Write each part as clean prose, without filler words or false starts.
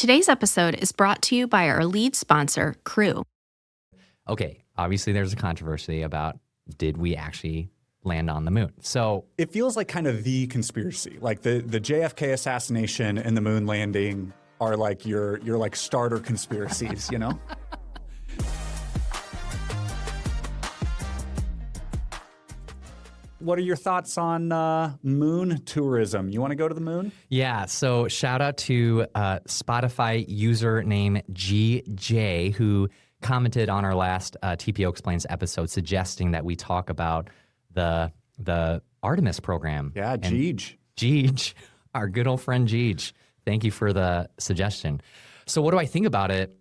Today's episode is brought to you by our lead sponsor, Crew. Okay, obviously there's a controversy about did we actually land on the moon? So it feels like kind of the conspiracy, like the JFK assassination and the moon landing are like your like starter conspiracies, you know? What are your thoughts on moon tourism? You want to go to the moon? yeah, so shout out to Spotify user name GJ who commented on our last TPO Explains episode suggesting that we talk about the Artemis program. Yeah, Jeej. Jeej, our good old friend Jeej. Thank you for the suggestion. So what do I think about it?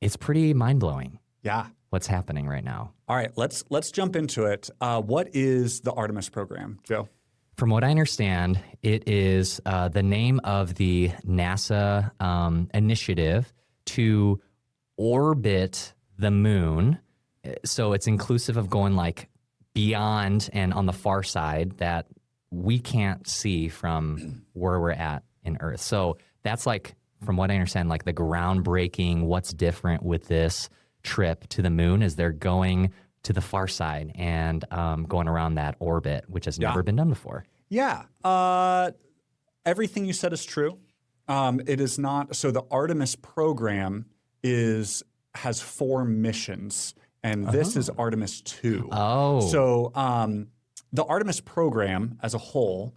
It's pretty mind-blowing. Yeah. What's happening right now? All right, let's jump into it. What is the Artemis program, Joe? From what I understand, it is the name of the NASA initiative to orbit the moon. So it's inclusive of going like beyond and on the far side that we can't see from where we're at in Earth. So that's like, from what I understand, like the groundbreaking, what's different with this trip to the moon is they're going to the far side and going around that orbit, which has never been done before. Yeah. Everything you said is true. It is not. So the Artemis program has 4 missions, and this is Artemis 2. Oh. So the Artemis program as a whole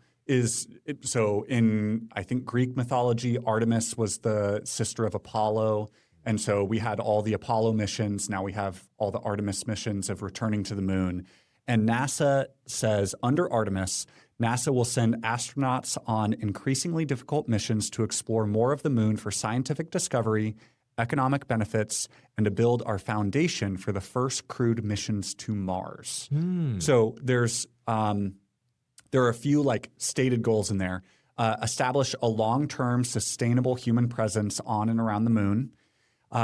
so in, I think, Greek mythology, Artemis was the sister of Apollo. And so we had all the Apollo missions. Now we have all the Artemis missions of returning to the moon. And NASA says under Artemis, NASA will send astronauts on increasingly difficult missions to explore more of the moon for scientific discovery, economic benefits, and to build our foundation for the first crewed missions to Mars. So there are a few like stated goals in there. Establish a long-term sustainable human presence on and around the moon.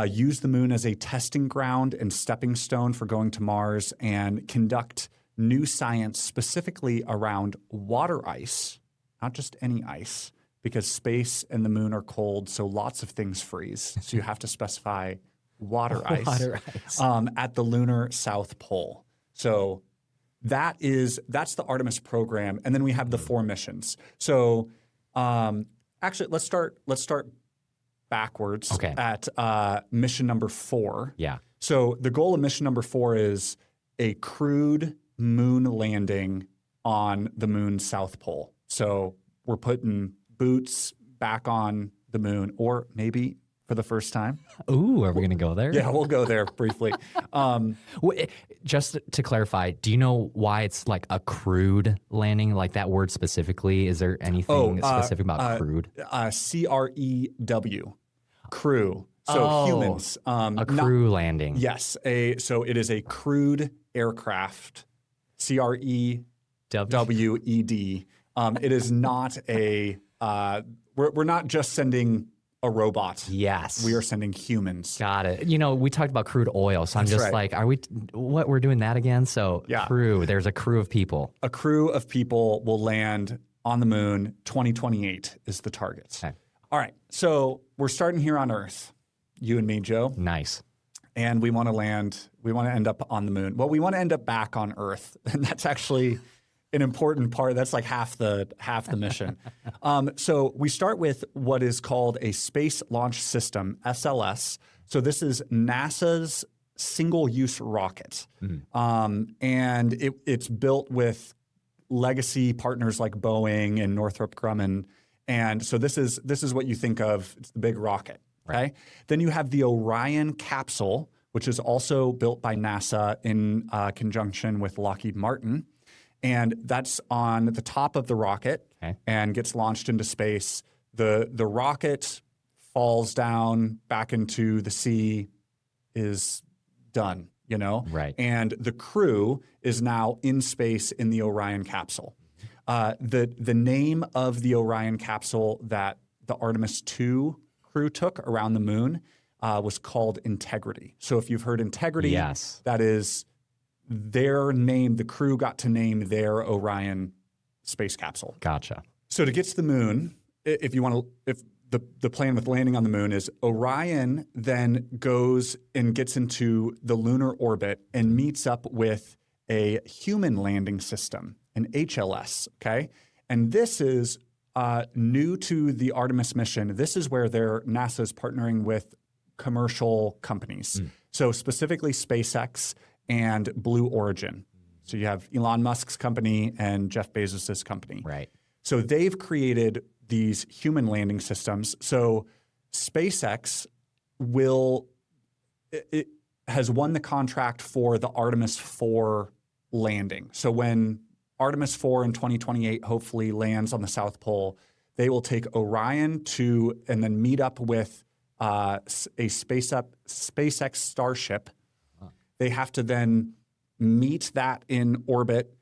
Use the moon as a testing ground and stepping stone for going to Mars, and conduct new science specifically around water ice, not just any ice, because space and the moon are cold, so lots of things freeze. So you have to specify water ice, at the lunar South Pole. So that's the Artemis program, and then we have the 4 missions. So actually, let's start backwards at mission number 4. Yeah. So the goal of mission number 4 is a crewed moon landing on the moon's South Pole. So we're putting boots back on the moon, or maybe for the first time. Ooh, are we going to go there? Yeah, we'll go there briefly. Just to clarify, do you know why it's like a crewed landing, like that word specifically? Is there anything specific about crewed? CREW, crew. So humans. A crew landing. Yes. So it is a crewed aircraft, CREWED. It is not a we're not just sending a robot. Yes. We are sending humans. Got it. You know, we talked about crude oil, so I'm just like, we're doing that again? So crew, there's a crew of people. A crew of people will land on the moon. 2028 is the target. Okay. All right. So we're starting here on Earth, you and me, Joe. Nice. And we want to end up on the moon. Well, we want to end up back on Earth. And that's actually an important part. That's like half the mission. So we start with what is called a Space Launch System, SLS. So this is NASA's single-use rocket. And it's built with legacy partners like Boeing and Northrop Grumman. And so this is what you think of. It's the big rocket. Okay. Right. Then you have the Orion capsule, which is also built by NASA in conjunction with Lockheed Martin. And that's on the top of the rocket and gets launched into space. The rocket falls down back into the sea, is done, you know? Right. And the crew is now in space in the Orion capsule. The name of the Orion capsule that the Artemis 2 crew took around the moon was called Integrity. So if you've heard Integrity, that is their name. The crew got to name their Orion space capsule. Gotcha. So to get to the moon, if the plan with landing on the moon is Orion then goes and gets into the lunar orbit and meets up with a human landing system, an HLS, okay? And this is new to the Artemis mission. This is where NASA is partnering with commercial companies. So specifically SpaceX and Blue Origin. So you have Elon Musk's company and Jeff Bezos's company. Right. So they've created these human landing systems. So SpaceX has won the contract for the Artemis 4 landing. So when Artemis 4 in 2028 hopefully lands on the South Pole, they will take Orion and then meet up with a SpaceX Starship. They have to then meet that in orbit,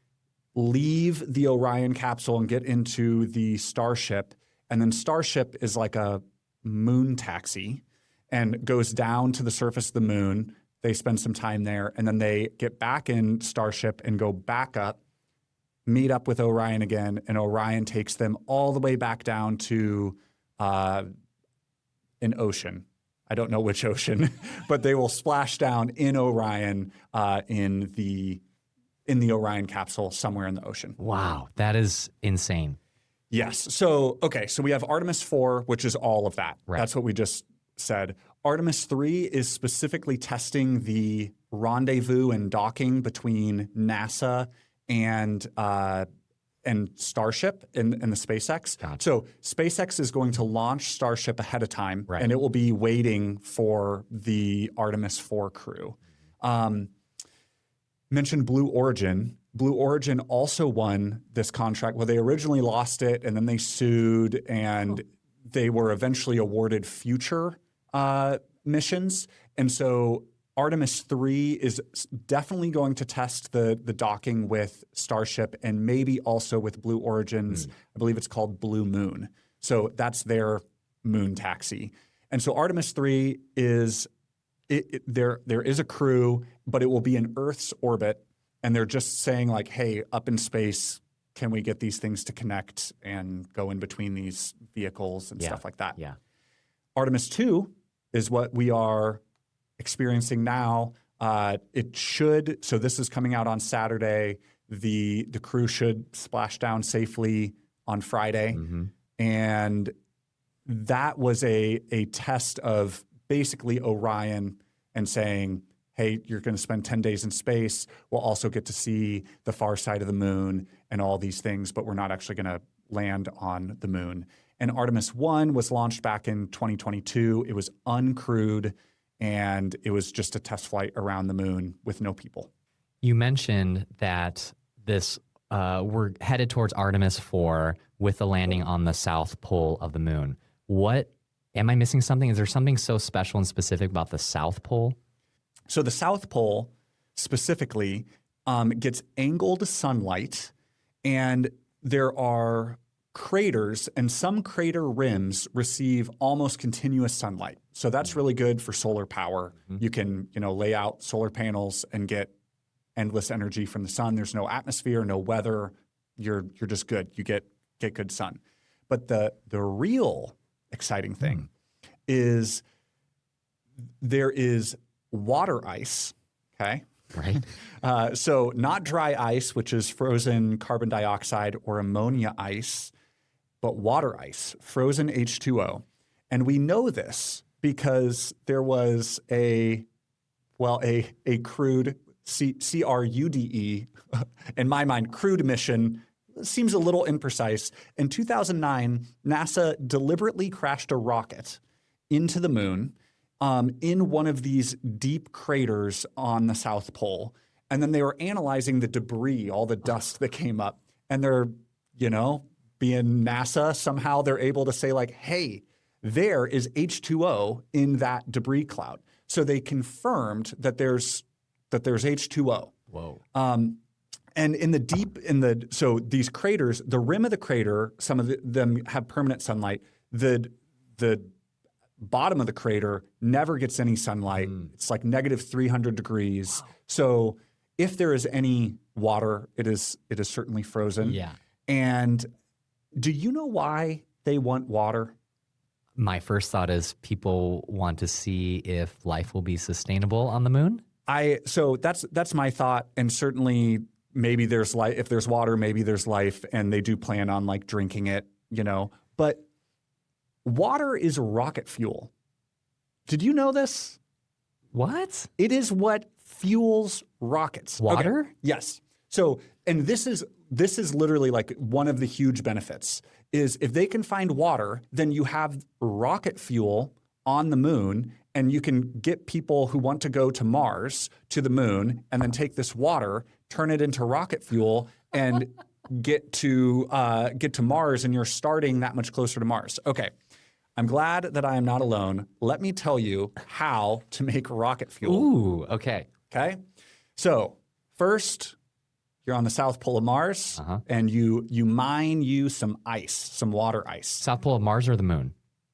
leave the Orion capsule and get into the Starship. And then Starship is like a moon taxi and goes down to the surface of the moon. They spend some time there, and then they get back in Starship and go back up, meet up with Orion again, and Orion takes them all the way back down to an ocean. I don't know which ocean, but they will splash down in Orion in the Orion capsule somewhere in the ocean. Wow, that is insane. Yes. So we have Artemis 4, which is all of that. Right. That's what we just said. Artemis 3 is specifically testing the rendezvous and docking between NASA and Starship and the SpaceX. Gotcha. So SpaceX is going to launch Starship ahead of time, right, and it will be waiting for the Artemis 4 crew. Mentioned Blue Origin. Blue Origin also won this contract. Well, they originally lost it, and then they sued, and they were eventually awarded future missions. And so Artemis 3 is definitely going to test the docking with Starship and maybe also with Blue Origin's, I believe it's called Blue Moon. So that's their moon taxi. And so Artemis 3 is, there is a crew, but it will be in Earth's orbit. And they're just saying like, hey, up in space, can we get these things to connect and go in between these vehicles and stuff like that? Yeah. Artemis 2 is what we are experiencing now. So this is coming out on Saturday. The crew should splash down safely on Friday. Mm-hmm. And that was a test of basically Orion and saying, hey, you're going to spend 10 days in space. We'll also get to see the far side of the moon and all these things, but we're not actually going to land on the moon. And Artemis 1 was launched back in 2022. It was uncrewed, and it was just a test flight around the moon with no people. You mentioned that we're headed towards Artemis 4 with the landing on the south pole of the moon. Am I missing something? Is there something so special and specific about the South Pole? So the South Pole specifically gets angled sunlight, and there are craters, and some crater rims receive almost continuous sunlight. So that's really good for solar power. Mm-hmm. You can, lay out solar panels and get endless energy from the sun. There's no atmosphere, no weather. You're just good. You get good sun. But the real exciting thing is there is water ice, okay? Right. So not dry ice, which is frozen carbon dioxide or ammonia ice, but water ice, frozen H2O. And we know this because there was a crude, CRUDE, in my mind, crude mission. Seems a little imprecise. In 2009, NASA deliberately crashed a rocket into the moon in one of these deep craters on the South Pole. And then they were analyzing the debris, all the dust that came up. And they're, being NASA, somehow they're able to say like, hey, there is H2O in that debris cloud. So they confirmed that there's H2O. Whoa. And so these craters, the rim of the crater, some of them have permanent sunlight. The bottom of the crater never gets any sunlight. It's like negative 300 degrees. Wow. So if there is any water, it is certainly frozen. Yeah. And do you know why they want water? My first thought is people want to see if life will be sustainable on the moon. So that's my thought, and certainly maybe there's life. If there's water, maybe there's life, and they do plan on like drinking it, But water is rocket fuel. Did you know this? What? It is what fuels rockets. Water? Okay. Yes. So, and this is literally like one of the huge benefits is if they can find water, then you have rocket fuel on the moon, and you can get people who want to go to Mars to the moon, and then take this water, turn it into rocket fuel, and get to Mars, and you're starting that much closer to Mars. Okay. I'm glad that I am not alone. Let me tell you how to make rocket fuel. Ooh, okay. Okay? So first, you're on the South Pole of Mars, and you mine some ice, some water ice. South Pole of Mars or the moon?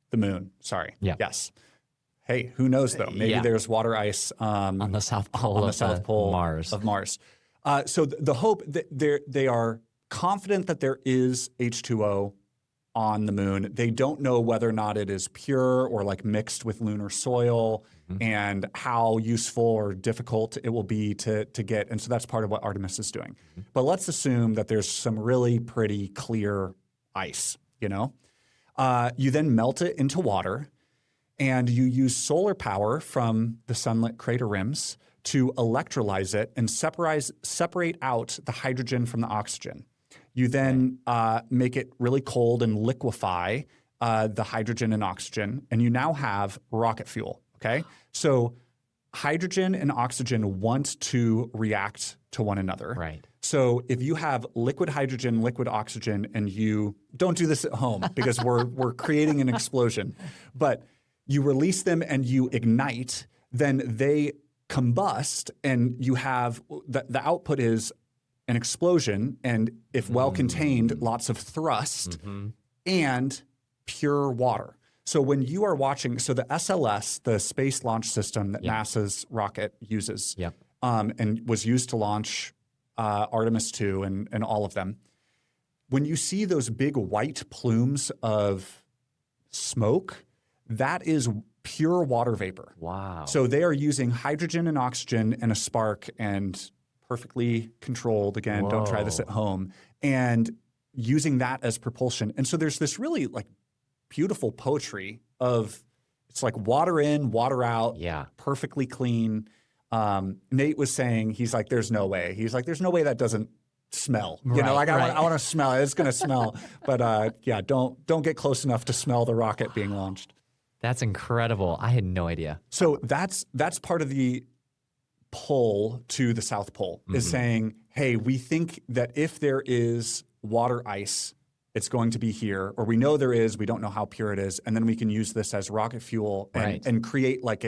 The moon, sorry. Yeah. Yes. Hey, who knows though? Maybe there's water ice on the South Pole of Mars. So the hope that they are confident that there is H2O on the moon. They don't know whether or not it is pure or like mixed with lunar soil, and how useful or difficult it will be to get. And so that's part of what Artemis is doing. But let's assume that there's some really pretty clear ice, You then melt it into water, and you use solar power from the sunlit crater rims to electrolyze it and separate out the hydrogen from the oxygen. You then make it really cold and liquefy the hydrogen and oxygen, and you now have rocket fuel, okay? So hydrogen and oxygen want to react to one another. Right. So if you have liquid hydrogen, liquid oxygen, and you don't do this at home because we're creating an explosion, but you release them and you ignite, then they combust, and you have the output is an explosion, and if well contained, lots of thrust and pure water. So when you are watching, so the SLS, the Space Launch System that NASA's rocket uses, and was used to launch Artemis 2 and all of them, when you see those big white plumes of smoke, that is pure water vapor. Wow. So they are using hydrogen and oxygen and a spark, and perfectly controlled. Again, don't try this at home. And using that as propulsion. And so there's this really like beautiful poetry of it's like water in, water out, perfectly clean. Nate was saying, he's like, there's no way. He's like, there's no way that doesn't smell. I want to smell it. It's going to smell. But don't get close enough to smell the rocket being launched. That's incredible. I had no idea. So that's part of the pull to the South Pole is saying, hey, we think that if there is water ice, it's going to be here, or we know there is, we don't know how pure it is, and then we can use this as rocket fuel and create like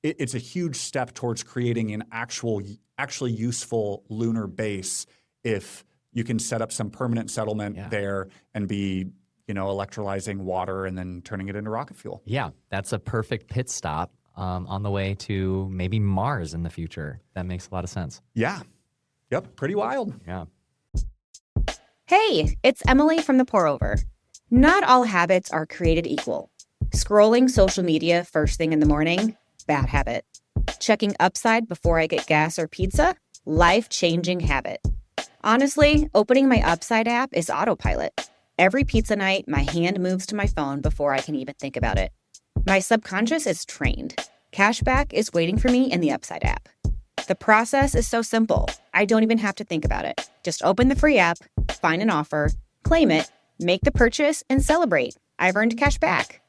it's a huge step towards creating an actually useful lunar base if you can set up some permanent settlement there and be electrolyzing water and then turning it into rocket fuel. Yeah, that's a perfect pit stop on the way to maybe Mars in the future. That makes a lot of sense. Yeah. Yep. Pretty wild. Yeah. Hey, it's Emily from The Pour Over. Not all habits are created equal. Scrolling social media first thing in the morning, bad habit. Checking Upside before I get gas or pizza, life-changing habit. Honestly, opening my Upside app is autopilot. Every pizza night, my hand moves to my phone before I can even think about it. My subconscious is trained. Cashback is waiting for me in the Upside app. The process is so simple. I don't even have to think about it. Just open the free app, find an offer, claim it, make the purchase, and celebrate. I've earned cash back.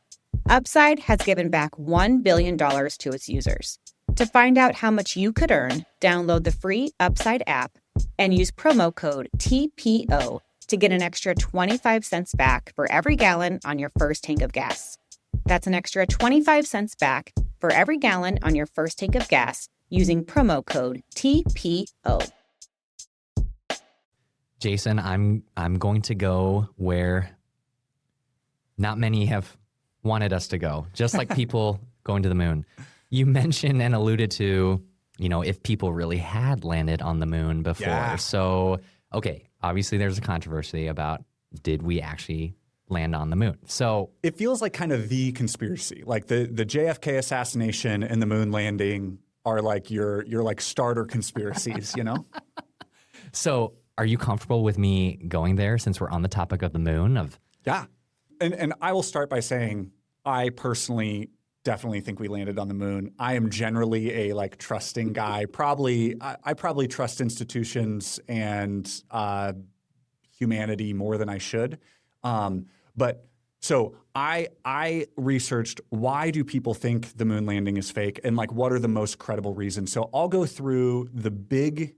Upside has given back $1 billion to its users. To find out how much you could earn, download the free Upside app and use promo code TPO to get an extra 25 cents back for every gallon on your first tank of gas. That's an extra 25 cents back for every gallon on your first tank of gas using promo code TPO. Jason, I'm going to go where not many have wanted us to go, just like people going to the moon. You mentioned and alluded to, if people really had landed on the moon before. Yeah. So, okay, obviously there's a controversy about did we actually land on the moon. So it feels like kind of the conspiracy, like the JFK assassination and the moon landing are like your like starter conspiracies, you know? So are you comfortable with me going there since we're on the topic of the moon? Yeah. And I will start by saying I personally definitely think we landed on the moon. I am generally a like trusting guy. I probably trust institutions and humanity more than I should. But so I researched why do people think the moon landing is fake and like what are the most credible reasons. So I'll go through the big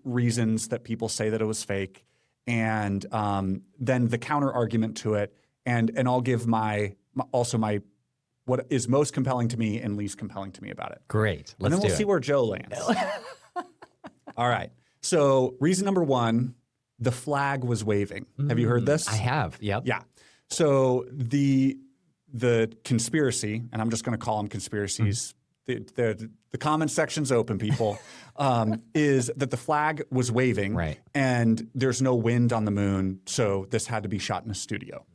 reasons that people say that it was fake, and then the counter argument to it, and I'll give my what is most compelling to me and least compelling to me about it. Great. And then we'll see where Joe lands. All right. So reason number one, the flag was waving. Have you heard this? I have. Yep. Yeah. So the conspiracy, and I'm just going to call them conspiracies. The comment section's open, people. Is that the flag was waving, right? And there's no wind on the moon, so this had to be shot in a studio.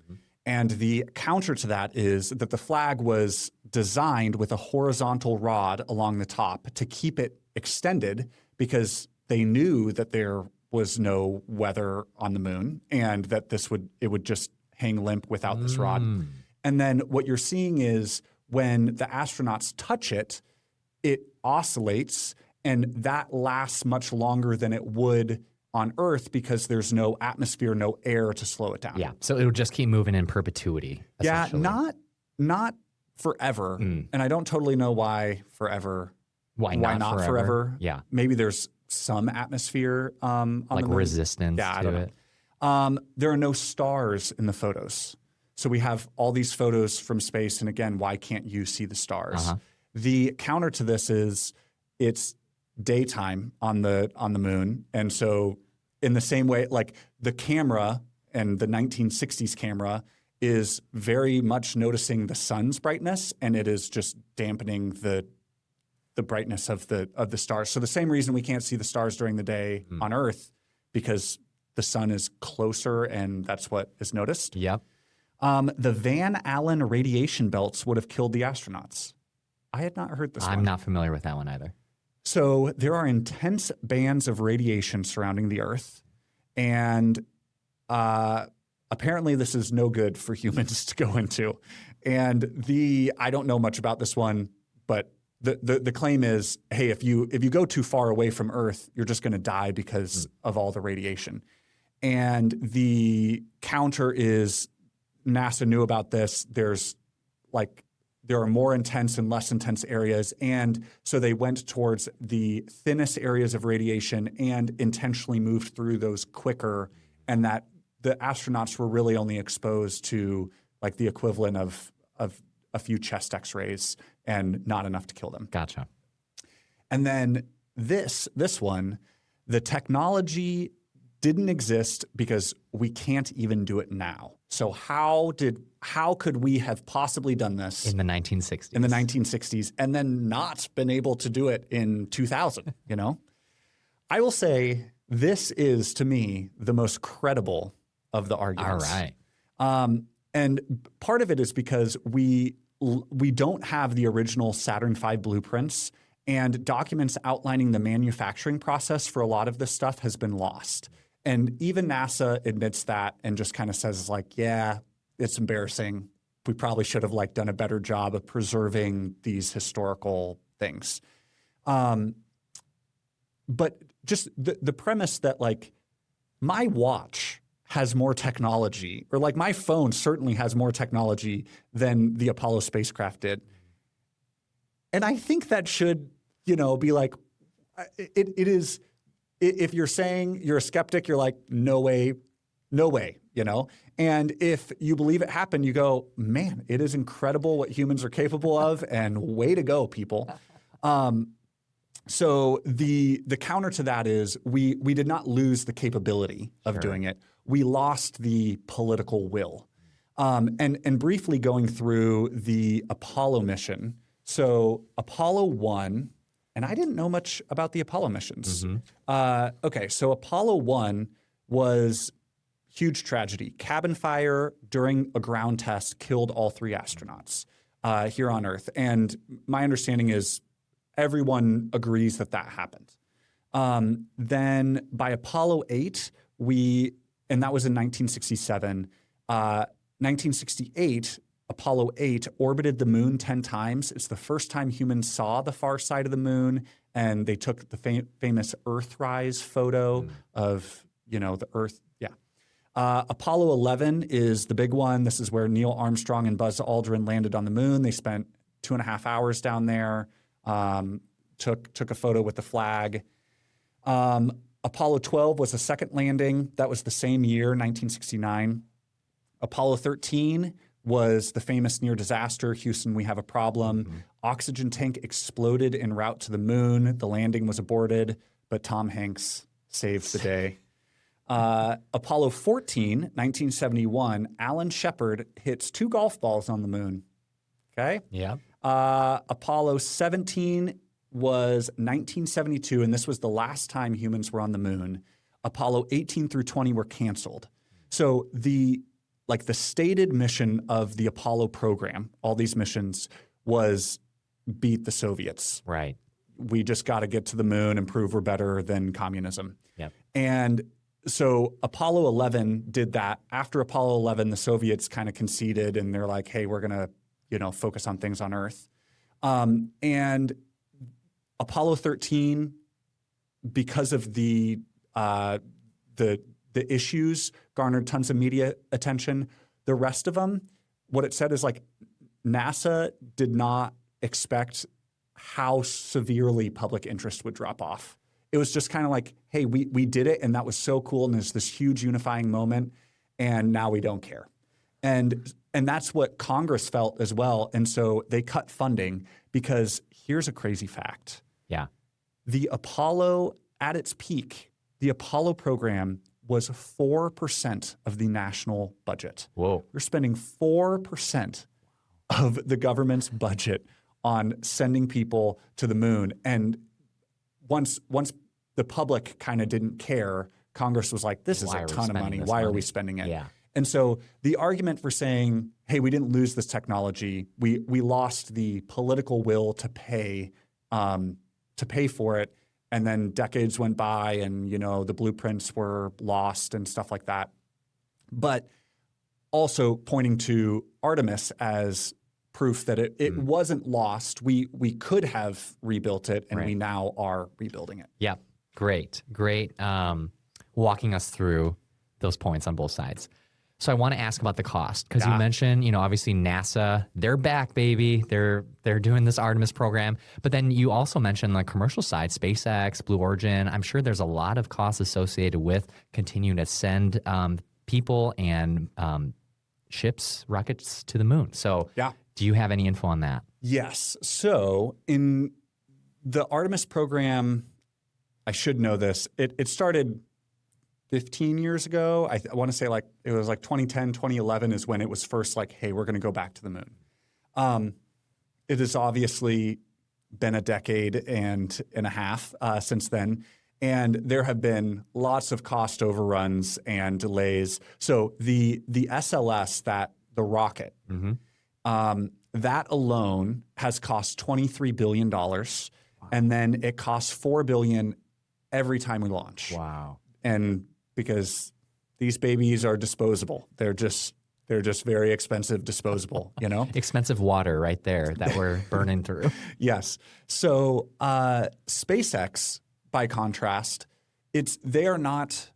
And the counter to that is that the flag was designed with a horizontal rod along the top to keep it extended because they knew that there was no weather on the moon and that it would just hang limp without this rod. And then what you're seeing is when the astronauts touch it, it oscillates, and that lasts much longer than it would on Earth because there's no atmosphere, no air to slow it down. Yeah, so it would just keep moving in perpetuity. Yeah, not forever. And I don't totally know why forever. Why not forever? Yeah, maybe there's some atmosphere on like the moon. Resistance I to don't it. know. There are no stars in the photos. So we have all these photos from space, and again, why can't you see the stars? The counter to this is it's daytime on the moon, and so in the same way, like the camera and the 1960s camera is very much noticing the sun's brightness, and it is just dampening the brightness of the stars. So the same reason we can't see the stars during the day on Earth, because the sun is closer, and that's what is noticed. Yep. The Van Allen radiation belts would have killed the astronauts. I had not heard this one. I'm not familiar with that one either. So there are intense bands of radiation surrounding the Earth, and apparently this is no good for humans to go into. And I don't know much about this one, but the claim is, hey, if you go too far away from Earth, you're just going to die because of all the radiation. And the counter is NASA knew about this. There are more intense and less intense areas. And so they went towards the thinnest areas of radiation and intentionally moved through those quicker. And that the astronauts were really only exposed to like the equivalent of a few chest x-rays and not enough to kill them. Gotcha. And then this one, the technology didn't exist because we can't even do it now. So how could we have possibly done this in the 1960s? In the 1960s, and then not been able to do it in 2000? You know, I will say this is to me the most credible of the arguments. All right. And part of it is because we don't have the original Saturn V blueprints, and documents outlining the manufacturing process for a lot of this stuff has been lost. And even NASA admits that and just kind of says like, yeah, it's embarrassing. We probably should have like done a better job of preserving these historical things. But just the premise that like my watch has more technology, or like my phone certainly has more technology than the Apollo spacecraft did. And I think that should, be like, it is. If you're saying you're a skeptic, you're like, no way, And if you believe it happened, you go, man, it is incredible what humans are capable of, and way to go, people. So the counter to that is we did not lose the capability of doing it. We lost the political will. And briefly going through the Apollo mission. So Apollo 1, and I didn't know much about the Apollo missions. Okay, so Apollo 1 was huge tragedy. Cabin fire during a ground test killed all 3 astronauts here on Earth. And my understanding is everyone agrees that happened. Then by Apollo 8, and that was in 1967, 1968, Apollo 8 orbited the moon 10 times. It's the first time humans saw the far side of the moon, and they took the famous Earthrise photo of, the Earth. Yeah. Apollo 11 is the big one. This is where Neil Armstrong and Buzz Aldrin landed on the moon. They spent 2.5 hours down there, took a photo with the flag. Apollo 12 was the second landing. That was the same year, 1969. Apollo 13 was the famous near disaster. Houston, we have a problem. Oxygen tank exploded en route to the moon. The landing was aborted, but Tom Hanks saved the day. Apollo 14, 1971, Alan Shepard hits 2 golf balls on the moon. Okay? Yeah. Apollo 17 was 1972, and this was the last time humans were on the moon. Apollo 18 through 20 were canceled. So the stated mission of the Apollo program, all these missions, was beat the Soviets. Right. We just got to get to the moon and prove we're better than communism. Yep. And so Apollo 11 did that. After Apollo 11, the Soviets kind of conceded, and they're like, hey, we're going to, focus on things on Earth. And Apollo 13, because of the issues, garnered tons of media attention. The rest of them, what it said is NASA did not expect how severely public interest would drop off. It was just kind of like, hey, we did it, and that was so cool, and there's this huge unifying moment, and now we don't care. And that's what Congress felt as well. And so they cut funding because here's a crazy fact. Yeah. The Apollo, at its peak, the Apollo program was 4% of the national budget. Whoa. We're spending 4% of the government's budget on sending people to the moon. And once the public kind of didn't care, Congress was like, this is a ton of money. Why are we spending it? Yeah. And so the argument for saying, hey, we didn't lose this technology, we lost the political will to pay for it. And then decades went by, and the blueprints were lost and stuff like that. But also pointing to Artemis as proof that it wasn't lost. We could have rebuilt it, and we now are rebuilding it. Yeah, great. Walking us through those points on both sides. So I want to ask about the cost, because you mentioned, obviously NASA, they're back, baby. They're doing this Artemis program. But then you also mentioned the commercial side, SpaceX, Blue Origin. I'm sure there's a lot of costs associated with continuing to send people and ships, rockets to the moon. So do you have any info on that? Yes. So in the Artemis program, I should know this. It started 15 years ago. I want to say it was 2010, 2011 is when it was first hey, we're going to go back to the moon. It has obviously been a decade and a half since then. And there have been lots of cost overruns and delays. So the SLS, the rocket, that alone has cost $23 billion. Wow. And then it costs $4 billion every time we launch. Wow. And because these babies are disposable. They're just very expensive disposable, Expensive water right there that we're burning through. Yes. So SpaceX, by contrast, they are not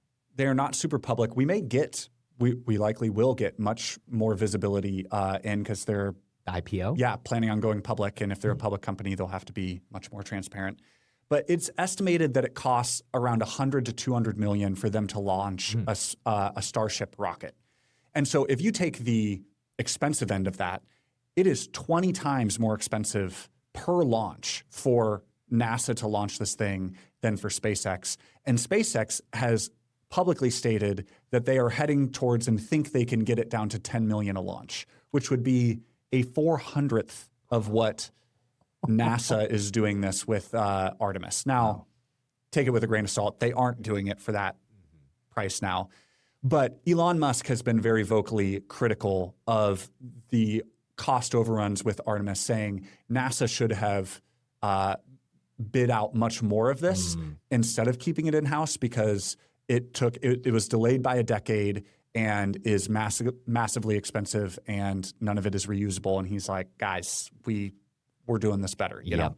super public. We likely will get much more visibility in because they're IPO? Yeah, planning on going public. And if they're a public company, they'll have to be much more transparent. But it's estimated that it costs around $100 to $200 million for them to launch a Starship rocket. And so if you take the expensive end of that, it is 20 times more expensive per launch for NASA to launch this thing than for SpaceX. And SpaceX has publicly stated that they are heading towards and think they can get it down to $10 million a launch, which would be a 400th of what NASA is doing this with Artemis. Now, take it with a grain of salt. They aren't doing it for that price now. But Elon Musk has been very vocally critical of the cost overruns with Artemis, saying NASA should have bid out much more of this instead of keeping it in-house, because it was delayed by a decade and is massively expensive, and none of it is reusable. And he's like, guys, we're doing this better, you know?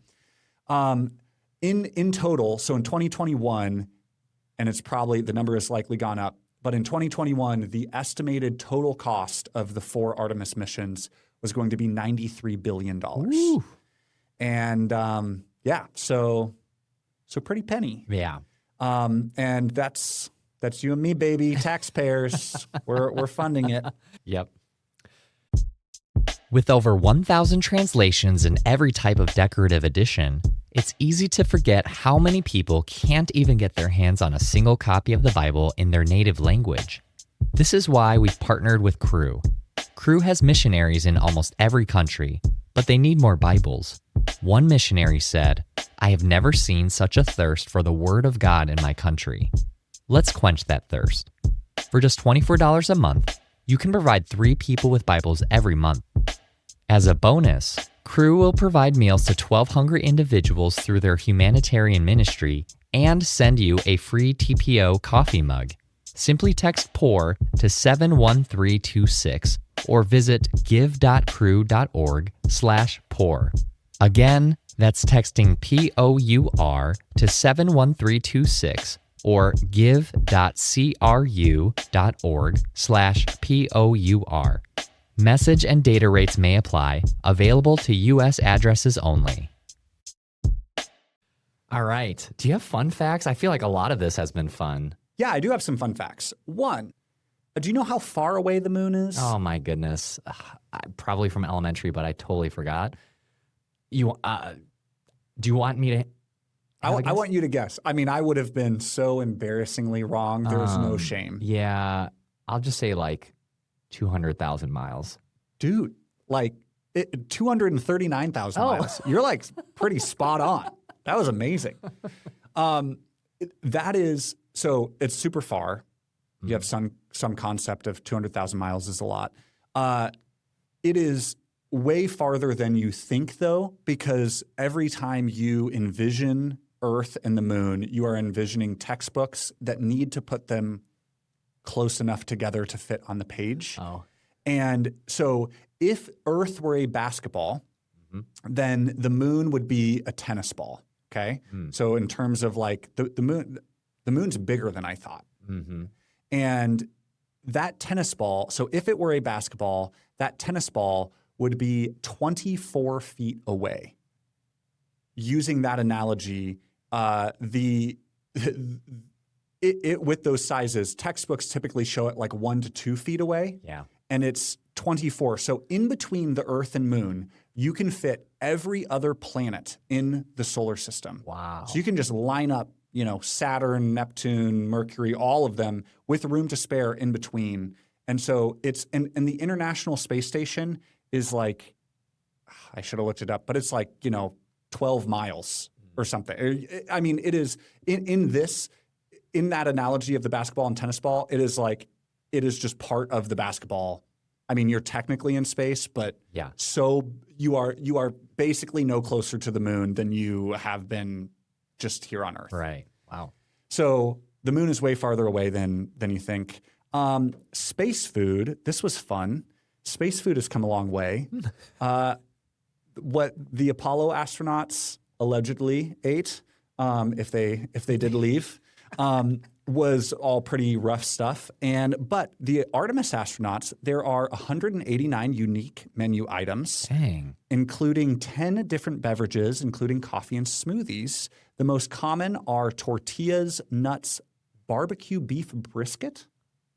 In total, so in 2021, and it's probably, the number has likely gone up, but in 2021, the estimated total cost of the 4 Artemis missions was going to be $93 billion. Ooh. And so pretty penny. Yeah. And that's you and me, baby, taxpayers. we're funding it. Yep. With over 1,000 translations in every type of decorative edition, it's easy to forget how many people can't even get their hands on a single copy of the Bible in their native language. This is why we've partnered with Cru. Cru has missionaries in almost every country, but they need more Bibles. One missionary said, "I have never seen such a thirst for the Word of God in my country." Let's quench that thirst. For just $24 a month, you can provide 3 people with Bibles every month. As a bonus, Cru will provide meals to 12 hungry individuals through their humanitarian ministry and send you a free TPO coffee mug. Simply text POUR to 71326 or visit give.cru.org/pour. Again, that's texting POUR to 71326 or give.cru.org/POUR. Message and data rates may apply. Available to U.S. addresses only. All right. Do you have fun facts? I feel like a lot of this has been fun. Yeah, I do have some fun facts. One, do you know how far away the moon is? Oh my goodness. Probably from elementary, but I totally forgot. Do you want me to? I want you to guess. I mean, I would have been so embarrassingly wrong. There's no shame. Yeah. I'll just say like 200,000 miles. Dude, like 239,000 miles. You're like pretty spot on. That was amazing. That is, so it's super far. You have some concept of 200,000 miles is a lot. It is way farther than you think, though, because every time you envision Earth and the moon, you are envisioning textbooks that need to put them close enough together to fit on the page. Oh. And so if Earth were a basketball, then the moon would be a tennis ball, okay? So in terms of like the moon's bigger than I thought. And that tennis ball, so if it were a basketball, that tennis ball would be 24 feet away. Using that analogy, with those sizes, textbooks typically show it like 1 to 2 feet away. Yeah. And it's 24. So in between the Earth and moon, you can fit every other planet in the solar system. Wow. So you can just line up, Saturn, Neptune, Mercury, all of them with room to spare in between. And so it's, and the International Space Station is like, I should have looked it up, but it's like, 12 miles or something. I mean, it is in that analogy of the basketball and tennis ball, it is just part of the basketball. I mean, you're technically in space, but yeah. So you are basically no closer to the moon than you have been just here on Earth. Right. Wow. So the moon is way farther away than you think. Space food, this was fun. Space food has come a long way. What the Apollo astronauts allegedly ate, if they did leave, was all pretty rough stuff. But the Artemis astronauts, there are 189 unique menu items, including 10 different beverages, including coffee and smoothies. The most common are tortillas, nuts, barbecue beef brisket.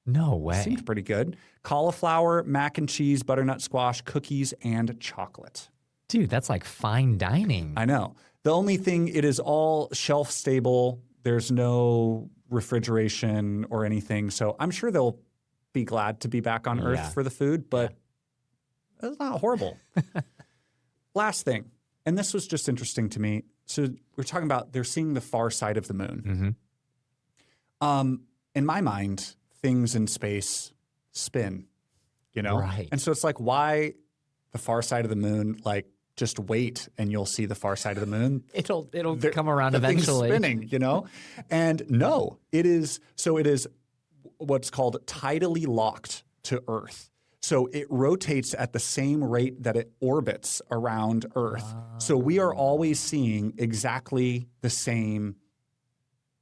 No way. Seems pretty good. Cauliflower, mac and cheese, butternut squash, cookies, and chocolate. Dude, that's like fine dining. I know. The only thing, it is all shelf stable. There's no refrigeration or anything. So I'm sure they'll be glad to be back on Earth for the food, but it's not horrible. Last thing, and this was just interesting to me. So we're talking about they're seeing the far side of the moon. In my mind, things in space spin, you know? Right. And so it's like, why the far side of the moon? Like, just wait and you'll see the far side of the moon. It'll come around the thing's eventually. spinning, you know? And no, it is what's called tidally locked to Earth. So it rotates at the same rate that it orbits around Earth. So we are always seeing exactly the same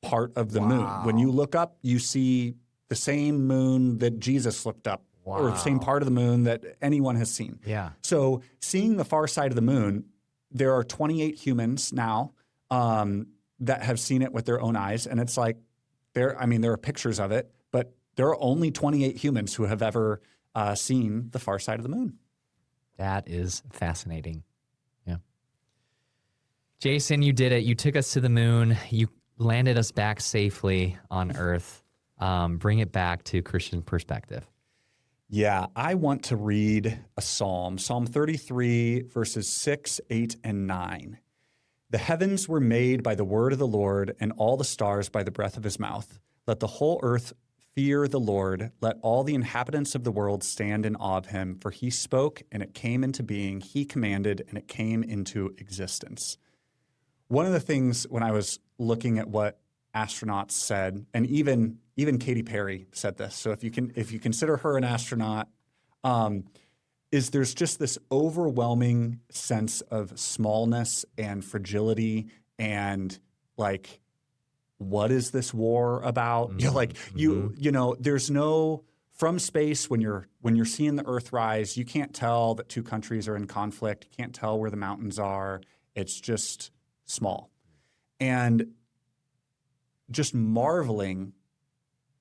part of the moon. When you look up, you see the same moon that Jesus looked up, or the same part of the moon that anyone has seen. Yeah. So seeing the far side of the moon, there are 28 humans now that have seen it with their own eyes. And it's like, there are pictures of it, but there are only 28 humans who have ever seen the far side of the moon. That is fascinating. Yeah. Jason, you did it. You took us to the moon. You landed us back safely on Earth. Bring it back to Christian perspective. Yeah, I want to read a psalm, Psalm 33, verses 6, 8, and 9. The heavens were made by the word of the Lord, and all the stars by the breath of his mouth. Let the whole earth fear the Lord. Let all the inhabitants of the world stand in awe of him. For he spoke, and it came into being. He commanded, and it came into existence. One of the things when I was looking at what astronauts said, and even Katy Perry said this. So if you consider her an astronaut, is there's just this overwhelming sense of smallness and fragility, and like, what is this war about? Mm-hmm. You know, there's no, from space when you're seeing the Earth rise, you can't tell that two countries are in conflict. You can't tell where the mountains are. It's just small, and just marveling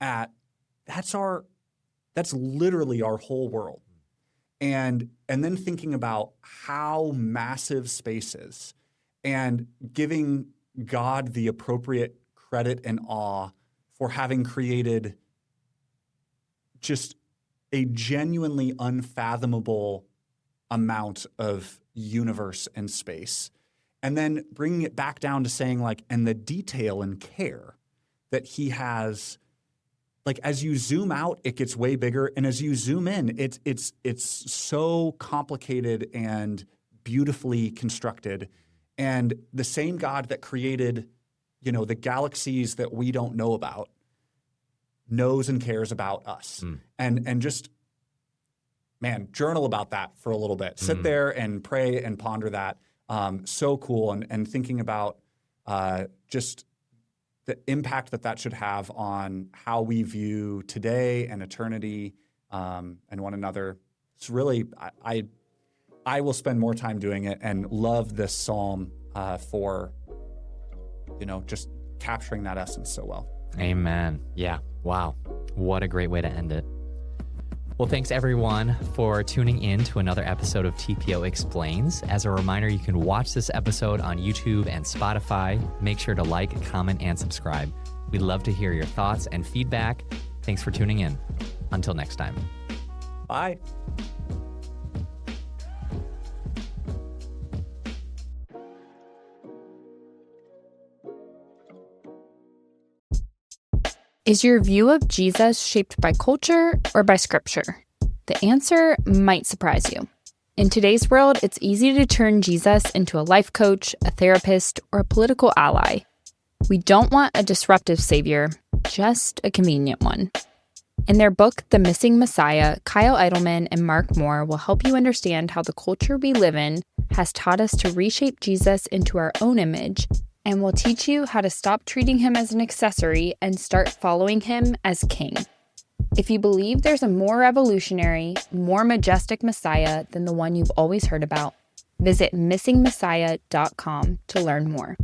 at that's literally our whole world. And then thinking about how massive space is and giving God the appropriate credit and awe for having created just a genuinely unfathomable amount of universe and space. And then bringing it back down to saying, like, and the detail and care that he has, like, as you zoom out, it gets way bigger. And as you zoom in, it's so complicated and beautifully constructed. And the same God that created, you know, the galaxies that we don't know about knows and cares about us. And just, man, journal about that for a little bit. Sit there and pray and ponder that. So cool. And thinking about just the impact that should have on how we view today and eternity and one another. It's really, I will spend more time doing it and love this psalm for, you know, just capturing that essence so well. Amen. Yeah. Wow. What a great way to end it. Well, thanks everyone for tuning in to another episode of TPO Explains. As a reminder, you can watch this episode on YouTube and Spotify. Make sure to like, comment, and subscribe. We'd love to hear your thoughts and feedback. Thanks for tuning in. Until next time. Bye. Is your view of Jesus shaped by culture or by scripture? The answer might surprise you. In today's world, it's easy to turn Jesus into a life coach, a therapist, or a political ally. We don't want a disruptive savior, just a convenient one. In their book, The Missing Messiah, Kyle Idleman and Mark Moore will help you understand how the culture we live in has taught us to reshape Jesus into our own image, and will teach you how to stop treating him as an accessory and start following him as king. If you believe there's a more revolutionary, more majestic Messiah than the one you've always heard about, visit missingmessiah.com to learn more.